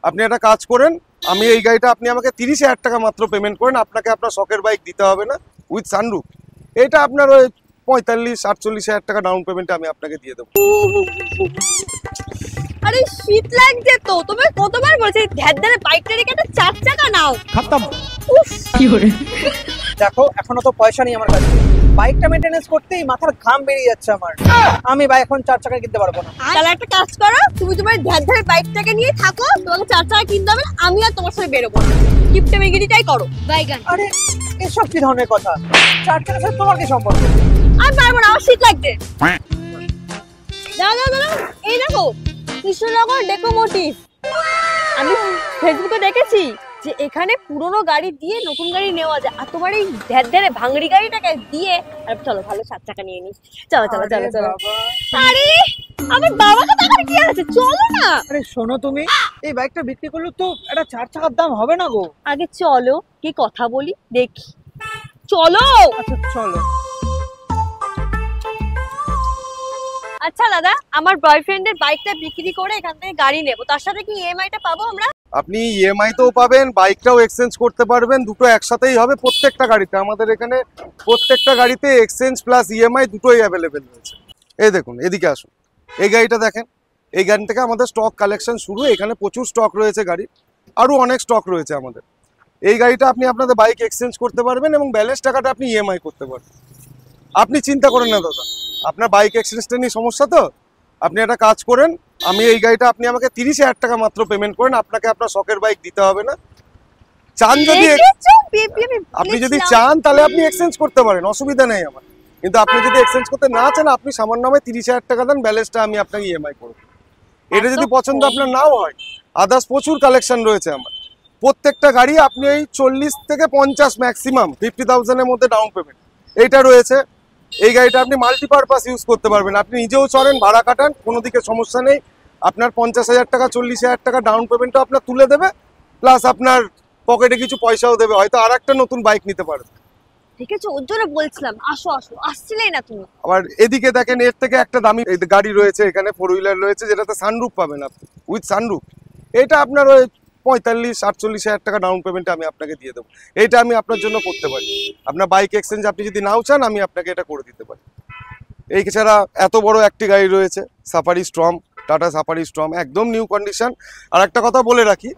আপনি একটা কাজ করেন, আমি এই গাড়িটা আপনি আমাকে 30,000 টাকা মাত্র পেমেন্ট করেন, আপনাকে আপনার শখের বাইক দিতে হবে না উইথ সানরুফ। এটা আপনার ওই 45-48,000 টাকা ডাউন পেমেন্টে আমি আপনাকে দিয়ে দেবো। আরে শীত লাগছে তো, তুমি কতবার বলছি ধ্যান বাইকটা রেখে একটা 4 চাকা নাও। খতম। উফ কি করে দেখো, এখনো তো পয়সা নেই আমার কাছে, বাইকটা মেইনটেনেন্স করতেই মাথার ঘাম বেরিয়ে যাচ্ছে আমার। আমি ভাই এখন 4 চাকা কিনতে পারবো না। তাহলে একটা কাজ করো, তুমি তোমার ধ্যান বাইকটাকে নিয়ে থাকো, তোমাকে 4 চাকা কিনতে হবে, আমি আর তোমার সাথে বেরোবো না। কিপটে মেগিরিটাই করো বাইগান। আরে এসব কি ধরনের কথা? 4 চাকার সাথে তোমার কি সম্পর্ক? আর পারবো না, আমার শীত লাগছে। দাঁড়াও, এই দেখো কৃষ্ণনগর ডেকোমোটিভ। আমি ফেসবুকে দেখেছি যে এখানে পুরনো গাড়ি দিয়ে নতুন গাড়ি নেওয়া যায়, আর তোমার এই ধ্যান ভাঙড়ি গাড়িটাকে দিয়ে আর চলো ভালো 7 চাকা নিয়ে নিই। চলো। আরে আমার বাবাকে টাকা কি আছে, চলো না। আরে শোনো, তুমি এই বাইকটা বিক্রি করলে তো একটা 4 চাকার দাম হবে না গো। আগে চলো কি কথা বলি দেখি, চলো। আচ্ছা চলো। আচ্ছা দাদা, আমার বয়ফ্রেন্ডের বাইকটা বিক্রি করে এখান থেকে গাড়ি নেব, তার সাথে কি ইএমআইটা পাবো আমরা? আপনি ইএমআই তেও পাবেন, বাইকটাও এক্সচেঞ্জ করতে পারবেন, দুটো একসাথেই হবে প্রত্যেকটা গাড়িতে। আমাদের এখানে প্রত্যেকটা গাড়িতে এক্সচেঞ্জ প্লাস ইএমআই দুটোই অ্যাভেলেবেল রয়েছে। এই দেখুন, এদিকে আসুন, এই গাড়িটা দেখেন। এই গাড়ি থেকে আমাদের স্টক কালেকশন শুরু, এখানে প্রচুর স্টক রয়েছে গাড়ি, আরও অনেক স্টক রয়েছে আমাদের। এই গাড়িটা আপনি আপনাদের বাইক এক্সচেঞ্জ করতে পারবেন এবং ব্যালেন্স টাকাটা আপনি ইএমআই করতে পারবেন। আপনি চিন্তা করেন না দাদা, আপনার বাইক এক্সচেঞ্জটা নিয়ে সমস্যা তো, আপনি একটা কাজ করেন, আমি এই গাড়িটা আপনি আমাকে 30,000 টাকা মাত্র পেমেন্ট করেন, আপনাকে আপনার শখের বাইক দিতে হবে না। চান যদি আপনি যদি চান তাহলে আপনি এক্সচেঞ্জ করতে পারেন, অসুবিধা নেই আমার। কিন্তু আপনি যদি এক্সচেঞ্জ করতে না চান, আপনি সামান্য নামে 30,000 টাকা দেন, ব্যালেন্সটা আমি আপনাকে ইএমআই করব। এটা যদি পছন্দ আপনার নাও হয়, আদার্স প্রচুর কালেকশন রয়েছে আমার। প্রত্যেকটা গাড়ি আপনি এই 40 থেকে 50 ম্যাক্সিমাম 50,000 এর মধ্যে ডাউন পেমেন্ট এইটা রয়েছে। এই গাড়িটা আপনি মাল্টিপারপাস ইউজ করতে পারবেন, আপনি নিজেও চড়েন, ভাড়া কাটান, কোনো দিকে সমস্যা নেই। আপনার 50,000 টাকা 40,000 টাকা ডাউন পেমেন্টও আপনার তুলে দেবে, প্লাস আপনার পকেটে কিছু পয়সাও দেবে, হয়তো আর একটা নতুন বাইক নিতে পারবে। ঠিক আছে, ওর জন্য বলছিলাম আসো, আসছিলেই না তুমি। আবার এদিকে দেখেন, এর থেকে একটা দামি গাড়ি রয়েছে এখানে, 4 হুইলার রয়েছে, যেটাতে সানরুফ পাবেন আপনি উইথ সানরুফ। এটা আপনার ওই 45-48,000 টাকা ডাউন পেমেন্টে আমি আপনাকে দিয়ে দেবো। এটা আমি আপনার জন্য করতে পারি। আপনার বাইক এক্সচেঞ্জ আপনি যদি নাও চান, আমি আপনাকে এটা করে দিতে পারি। এই ছাড়া এত বড় একটি গাড়ি রয়েছে, safari storm, Tata safari storm, একদম নিউ কন্ডিশন। আর একটা কথা বলে রাখি,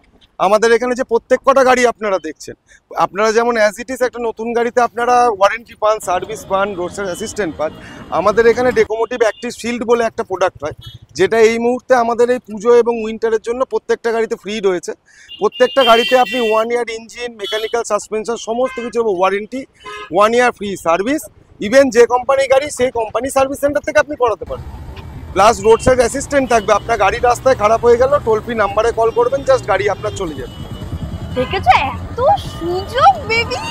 আমাদের এখানে যে প্রত্যেক কটা গাড়ি আপনারা দেখছেন, আপনারা যেমন অ্যাজ ইট ইজ একটা নতুন গাড়িতে আপনারা ওয়ারেন্টি পান, সার্ভিস পান, রোড সাইড অ্যাসিস্ট্যান্ট পান, আমাদের এখানে ডেকোমোটিভ অ্যাক্টিভ শিল্ড বলে একটা প্রোডাক্ট হয়, যেটা এই মুহূর্তে আমাদের এই পুজো এবং উইন্টারের জন্য প্রত্যেকটা গাড়িতে ফ্রি রয়েছে। প্রত্যেকটা গাড়িতে আপনি 1 ইয়ার ইঞ্জিন, মেকানিক্যাল, সাসপেনশন সমস্ত কিছু ওয়ারেন্টি, 1 ইয়ার ফ্রি সার্ভিস, ইভেন যে কোম্পানি গাড়ি সেই কোম্পানি সার্ভিস সেন্টার থেকে আপনি করাতে পারেন। প্লাস রোড সাইড অ্যাসিস্ট্যান্ট থাকবে, আপনার গাড়ি রাস্তায় খারাপ হয়ে গেল, টোল ফ্রি নাম্বারে কল করবেন, জাস্ট গাড়ি আপনার চলে যাবে। দেখেছো এত সুযোগ বেবি,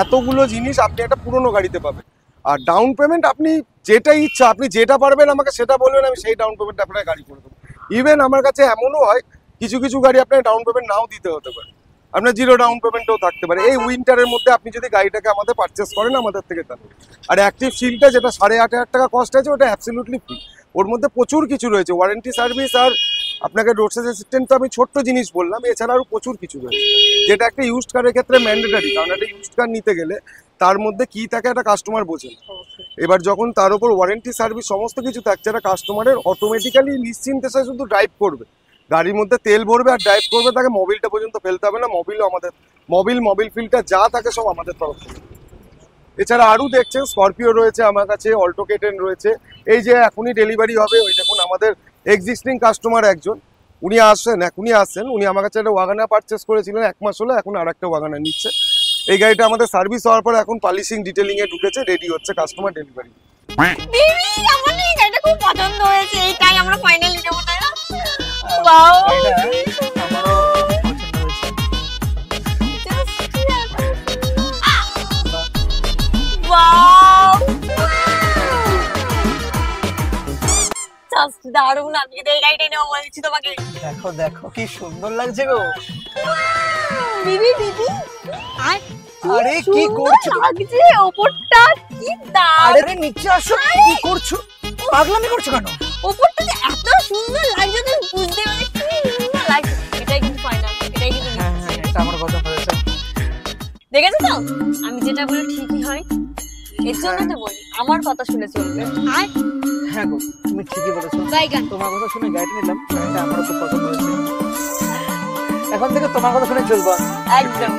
এতগুলো জিনিস আপনি একটা পুরনো গাড়িতে পাবেন। আর ডাউন পেমেন্ট আপনি যেটা ইচ্ছা, আপনি যেটা পারবেন আমাকে সেটা বলবেন, আমি সেই ডাউন পেমেন্ট আপনার গাড়ি করে দেবো। ইভেন আমার কাছে এমনও হয় কিছু কিছু গাড়ি আপনার ডাউন পেমেন্ট নাও দিতে হতে পারে, আপনার 0 ডাউন পেমেন্টও থাকতে পারে। এই উইন্টারের মধ্যে আপনি যদি গাড়িটাকে আমাদের পারচেস করেন আমাদের থেকে, তাহলে আর অ্যাক্টিভ শিল্ডটা যেটা 8,500 টাকা কস্ট আছে, ওটা অ্যাবসলিউটলি ফ্রি। ওর মধ্যে প্রচুর কিছু রয়েছে, ওয়ারেন্টি, সার্ভিস, আর আপনাকে রোড সাইড অ্যাসিস্ট্যান্ট তো আমি ছোট্ট জিনিস বললাম, এছাড়া আরও প্রচুর কিছু রয়েছে, যেটা একটা ইউজড কারের ক্ষেত্রে ম্যান্ডেটারি। কারণ একটা ইউজড কার নিতে গেলে তার মধ্যে কি থাকে একটা কাস্টমার বোঝেন। এবার যখন তার উপর ওয়ারেন্টি, সার্ভিস সমস্ত কিছু থাকছে, একটা কাস্টমারের অটোমেটিক্যালি নিশ্চিন্তে সে শুধু ড্রাইভ করবে, গাড়ির মধ্যে তেল ভরবে আর ড্রাইভ করবে, তাকে মোবিলটা পর্যন্ত ফেলতে হবে না। মোবিলও আমাদের, মোবিল ফিল্টার যা থাকে সব আমাদের তরফ থেকে। এছাড়া আরও দেখছেন স্করপিও রয়েছে আমার কাছে, অল্টো K10 রয়েছে। এই যে এখনই ডেলিভারি হবে, ওই দেখুন আমাদের এক্সিস্টিং কাস্টমার একজন, উনি আসছেন, উনি আমার কাছে একটা ওয়াগানার পারচেস করেছিলেন 1 মাস হলো, এখন আর একটা ওয়াগানার নিচ্ছে। এই গাড়িটা আমাদের সার্ভিস হওয়ার পর এখন পলিশিং, ডিটেলিং এ ঢুকেছে, রেডি হচ্ছে, কাস্টমার ডেলিভারি। বেবি আমার এই গাড়িটা খুব পছন্দ হয়েছে, এইটাই আমরা ফাইনালি নেব, তাই না? ওয়াও, আমারও ওয়াও, জাস্ট দারুণ। আমি তো এই গাড়িটাই নেব বলছি তোমাকে। দেখো দেখো কি সুন্দর লাগছে গো। বিবি আর আরে কি করছো? লাগছে ওপরটা, কি দারুণ। আরে নিচে আসো, কি করছো? পাগলামি করছো কেন? ওপরটা যে এত সুন্দর লাগছে তুমি বুঝতে পারছো, কি সুন্দর লাগছে। আমি যেটা বলি ঠিকই হয়, এর জন্য তো বলি আমার কথা শুনে চলবে। আয় হ্যাঁ গো, তুমি ঠিকই বলেছো। বাইগান। তোমার কথা শুনে গাড়িটা নিলাম, গাড়িটা আমারও খুব পছন্দ হয়েছে। এখন থেকে তোমার কথা শুনে চলবো। একদম।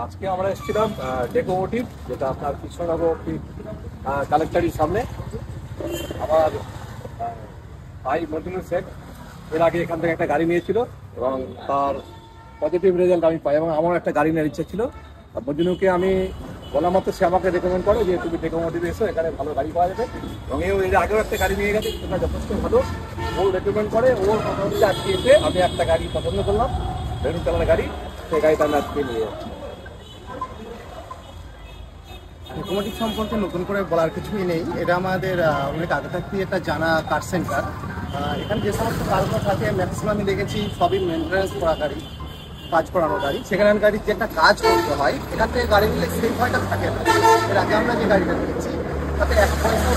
আজকে আমরা এসেছিলাম ডেকোমোটিভ, যেটা আপনার কৃষ্ণনগর কালেক্টরের সামনে। আমার ভাই মজনু শেখ এর আগে এখান থেকে একটা গাড়ি নিয়েছিল এবং তার পজিটিভ রেজাল্ট আমি পাই, এবং আমার একটা গাড়ি নেওয়ার ইচ্ছা ছিল। মজনুকে আমি বলা মাত্র সে আমাকে রেকমেন্ড করে যে তুমি ডেকোমোটিভে এসো, এখানে ভালো গাড়ি পাওয়া যাবে। এবং এর আগেও একটা গাড়ি নিয়ে গেছে, সেটা যথেষ্ট ভালো। ও রেকমেন্ড করে, ওর কথা হচ্ছে আজকে এসে আমি একটা গাড়ি পছন্দ করলাম, বেরুন কালারের গাড়ি। সেই গাড়িটা আমি আজকে নিয়ে যাচ্ছি। ডেকোমোটিভ সম্পর্কে নতুন করে বলার কিছুই নেই। এটা আমাদের অনেক আগে থাকতেই একটা জানা কার সেন্টার। এখানে যে সমস্ত কারগুলো থাকে ম্যাক্সিমামই দেখেছি সবই মেনটেন্যান্স করা গাড়ি, কাজ করানো গাড়ি। সেখানে গাড়ির যে একটা কাজ করতে হয়, এখান থেকে গাড়ি নিলে সেই ভয়টা থাকে না। এর আগে আমরা যে গাড়িটা নিয়েছি তাতে এক পয়সাও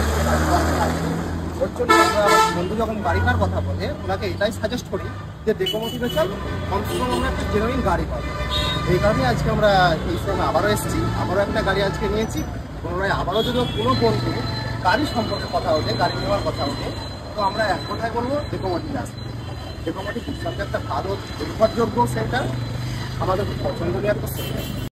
ওর জন্য আমরা আমার বন্ধু যখন গাড়িটার কথা বলে ওনাকে এটাই সাজেস্ট করি যে ডেকোমোটিভে চল, কমসে কম আমরা একটা জেনুইন গাড়ি পাবো। এই কারণে আজকে আমরা এই সময় আবারও এসেছি, আবারও একটা গাড়ি আজকে নিয়েছি। পুনরায় আবারও যদি কোনো বন্ধু গাড়ি সম্পর্কে কথা ওঠে, গাড়ি নেওয়ার কথা ওঠে, তো আমরা এক কথায় বলবো ডেকোমোটিভে আসবো। ডেকোমোটিভ সবচেয়ে একটা ভালো নির্ভরযোগ্য সেন্টার, আমাদের খুব পছন্দনীয় একটা সেন্টার।